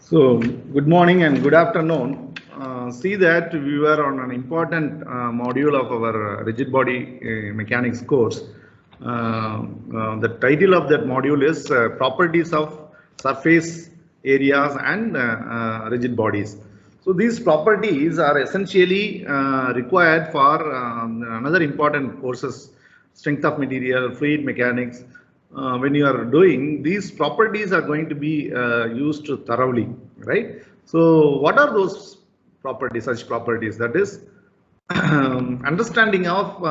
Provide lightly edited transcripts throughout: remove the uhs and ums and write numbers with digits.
So, good morning and good afternoon. See that we were on an important module of our rigid body mechanics course. The title of that module is Properties of Surface Areas and Rigid Bodies. So, these properties are essentially required for another important courses, strength of material, fluid mechanics. When you are doing these properties are going to be used thoroughly, right? So what are those properties, such properties? That is understanding of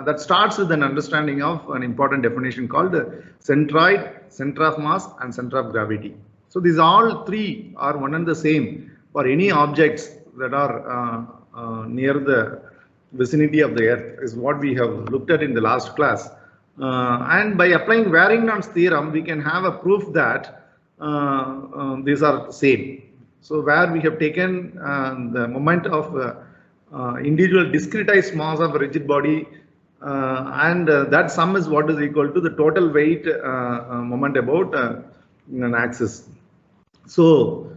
that starts with an understanding of an important definition called centroid, center of mass and center of gravity. So these all three are one and the same for any objects that are near the vicinity of the earth, is what we have looked at in the last class. And by applying Warrington's theorem, we can have a proof that these are same. So where we have taken the moment of individual discretized mass of a rigid body, and that sum is what is equal to the total weight moment about an axis. So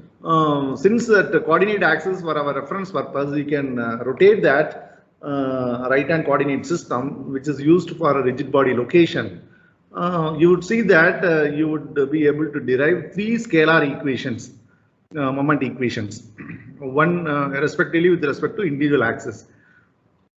since that coordinate axis for our reference purpose, we can rotate that right hand coordinate system, which is used for a rigid body location. You would see that you would be able to derive three scalar equations, moment equations, one respectively with respect to individual axis.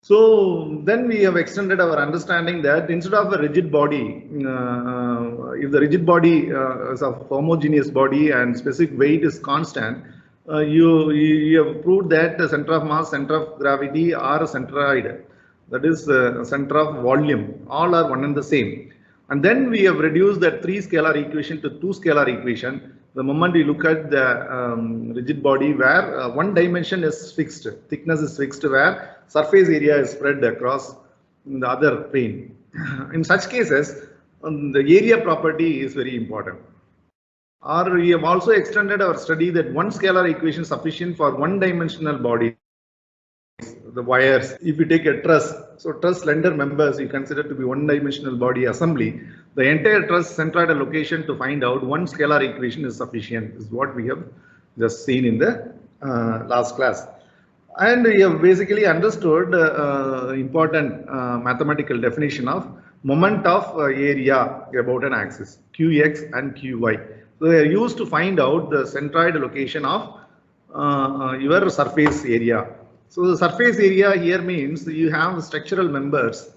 So then we have extended our understanding that instead of a rigid body, if the rigid body is a homogeneous body and specific weight is constant, you have proved that the center of mass, center of gravity are centroid, that is center of volume, all are one and the same. And then we have reduced that three scalar equation to two scalar equation. The moment we look at the rigid body where one dimension is fixed, thickness is fixed, where surface area is spread across the other plane. In such cases, the area property is very important. Or we have also extended our study that one scalar equation is sufficient for one dimensional body. The wires, if you take a truss, so truss slender members you consider to be one dimensional body assembly, the entire truss centroid location to find out one scalar equation is sufficient, is what we have just seen in the last class. And we have basically understood important mathematical definition of moment of area about an axis, Qx and Qy. So they are used to find out the centroid location of your surface area. So the surface area here means you have structural members,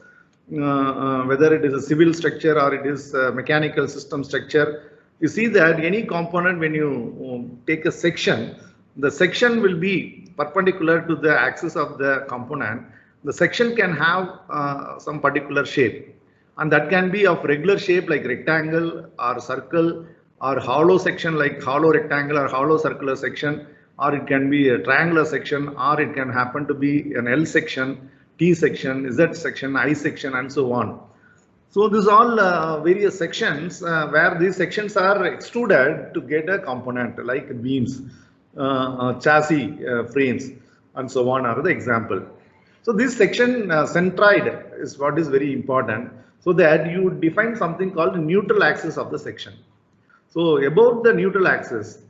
whether it is a civil structure or it is a mechanical system structure. You see that any component, when you take a section, the section will be perpendicular to the axis of the component. The section can have some particular shape, and that can be of regular shape like rectangle or circle, or hollow section like hollow rectangle or hollow circular section, or it can be a triangular section, or it can happen to be an L section, T section, Z section, I section, and so on. So these all various sections where these sections are extruded to get a component like beams, chassis frames, and so on are the example. So this section centroid is what is very important, so that you define something called the neutral axis of the section. So about the neutral axis,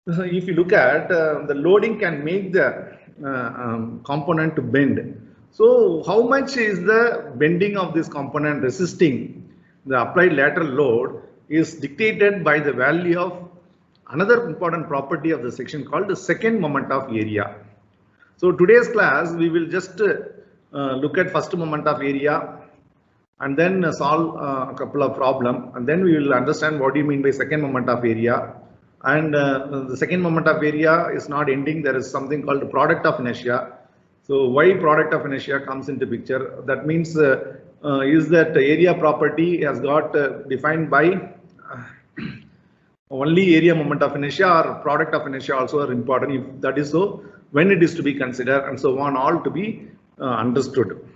if you look at the loading can make the component to bend. So how much is the bending of this component resisting the applied lateral load is dictated by the value of another important property of the section called the second moment of area. So today's class we will just look at first moment of area and then solve a couple of problems, and then we will understand what do you mean by second moment of area. And the second moment of area is not ending. There is something called the product of inertia. So why product of inertia comes into picture? That means is that area property has got defined by only area moment of inertia, or product of inertia also are important. If that is so, when it is to be considered, and so on, all to be understood.